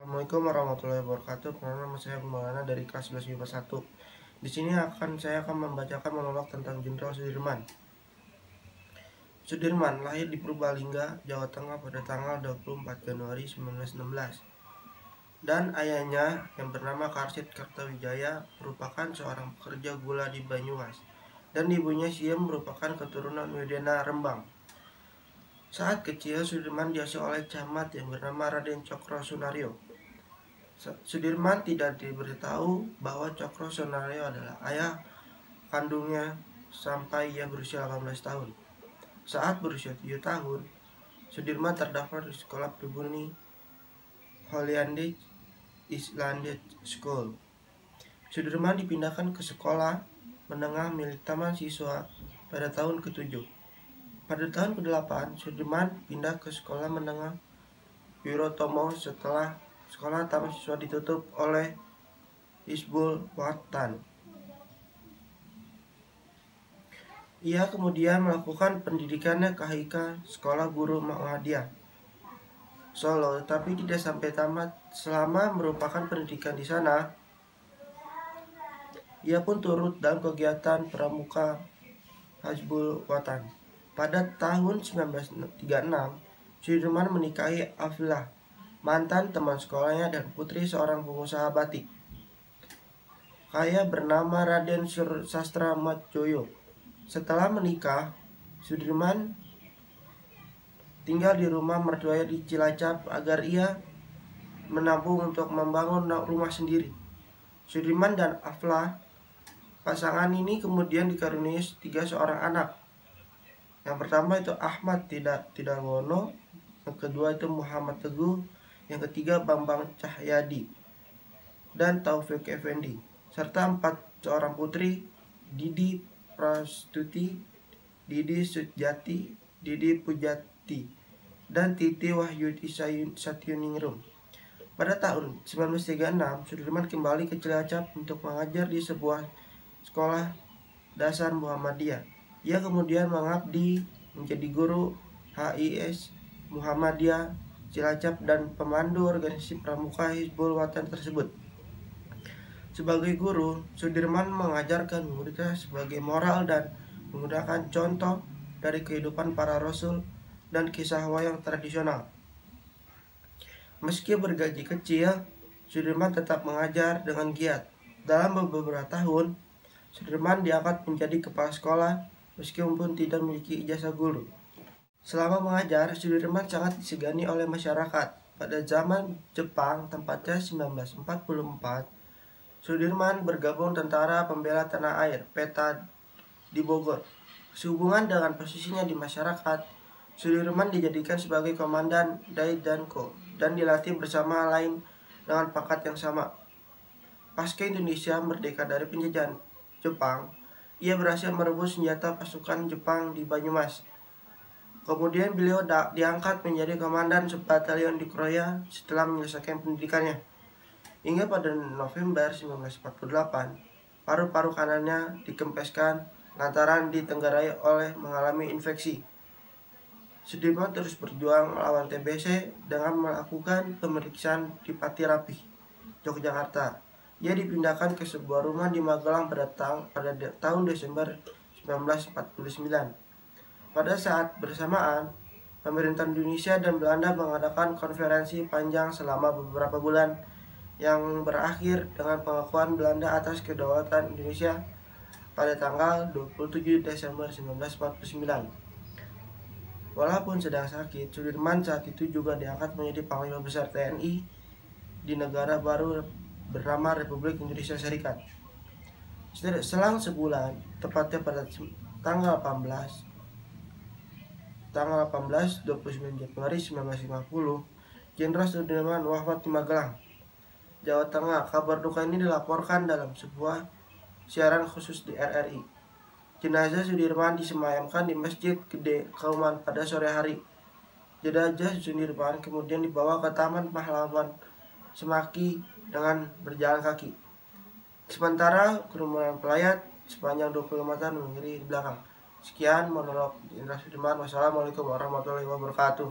Assalamualaikum warahmatullahi wabarakatuh. Nama saya Maulana dari kelas 11 IPA 1. Di sini saya akan membacakan monolog tentang Jenderal Sudirman. Sudirman lahir di Purbalingga, Jawa Tengah pada tanggal 24 Januari 1916. Dan ayahnya yang bernama Karsid Kartawijaya merupakan seorang pekerja gula di Banyumas. Dan ibunya Siem merupakan keturunan Wedena Rembang. Saat kecil, Sudirman diasuh oleh camat yang bernama Raden Cokro Sunario. Sudirman tidak diberitahu bahwa Cokro Sunario adalah ayah kandungnya sampai ia berusia 18 tahun. Saat berusia 7 tahun, Sudirman terdaftar di sekolah pribumi Hollandic Islandic School. Sudirman dipindahkan ke sekolah menengah milik taman siswa pada tahun ke-7. Pada tahun ke-8, Sudirman pindah ke sekolah menengah Wirotomo setelah sekolah taman siswa ditutup oleh Hizbul Wathan. Ia kemudian melakukan pendidikannya ke HIK Sekolah Guru Muhammadiyah Solo, tapi tidak sampai tamat. Selama merupakan pendidikan di sana, ia pun turut dalam kegiatan pramuka Hizbul Wathan. Pada tahun 1936, Sudirman menikahi Aflah, mantan teman sekolahnya dan putri seorang pengusaha batik kaya bernama Raden Sastra Matjoyo. Setelah menikah, Sudirman tinggal di rumah mertuanya di Cilacap agar ia menabung untuk membangun rumah sendiri. Sudirman dan Aflah, pasangan ini kemudian dikaruniai seorang anak. Yang pertama itu Ahmad Tidarwono, yang kedua itu Muhammad Teguh, yang ketiga Bambang Cahyadi dan Taufik Effendi, serta 4 seorang putri, Didi Prastuti, Didi Sujati, Didi Pujati, dan Titi Wahyudi Satyuningrum. Pada tahun 1936, Sudirman kembali ke Cilacap untuk mengajar di sebuah sekolah dasar Muhammadiyah. Ia kemudian mengabdi menjadi guru HIS Muhammadiyah Cilacap dan pemandu organisasi pramuka Hizbul Wathan tersebut. Sebagai guru, Sudirman mengajarkan muridnya sebagai moral dan menggunakan contoh dari kehidupan para rasul dan kisah wayang tradisional. Meski bergaji kecil, Sudirman tetap mengajar dengan giat. Dalam beberapa tahun, Sudirman diangkat menjadi kepala sekolah meskipun tidak memiliki ijazah guru. Selama mengajar, Sudirman sangat disegani oleh masyarakat. Pada zaman Jepang, tempatnya 1944, Sudirman bergabung Tentara Pembela Tanah Air (PETA) di Bogor. Sehubungan dengan posisinya di masyarakat, Sudirman dijadikan sebagai komandan Daidanko dan dilatih bersama lain dengan pangkat yang sama. Pasca Indonesia merdeka dari penjajahan Jepang, ia berhasil merebut senjata pasukan Jepang di Banyumas. Kemudian beliau diangkat menjadi komandan batalion di Kroya setelah menyelesaikan pendidikannya. Hingga pada November 1948, paru-paru kanannya dikempeskan lantaran ditenggarai oleh mengalami infeksi. Sudirman terus berjuang melawan TBC dengan melakukan pemeriksaan di Pati Rapih, Yogyakarta. Ia dipindahkan ke sebuah rumah di Magelang pada tahun Desember 1949. Pada saat bersamaan, pemerintah Indonesia dan Belanda mengadakan konferensi panjang selama beberapa bulan yang berakhir dengan pengakuan Belanda atas kedaulatan Indonesia pada tanggal 27 Desember 1949. Walaupun sedang sakit, Sudirman saat itu juga diangkat menjadi Panglima Besar TNI di negara baru bernama Republik Indonesia Serikat. Selang sebulan, tepatnya pada tanggal 29 Januari 1950, Jenderal Sudirman wafat di Magelang, Jawa Tengah. Kabar duka ini dilaporkan dalam sebuah siaran khusus di RRI. Jenazah Sudirman disemayamkan di Masjid Gede Kauman pada sore hari. Jenazah Sudirman kemudian dibawa ke Taman Pahlawan Semaki dengan berjalan kaki. Sementara kerumunan pelayat sepanjang 20 km mengiringi di belakang. Sekian monolog Jenderal Sudirman. Wassalamualaikum warahmatullahi wabarakatuh.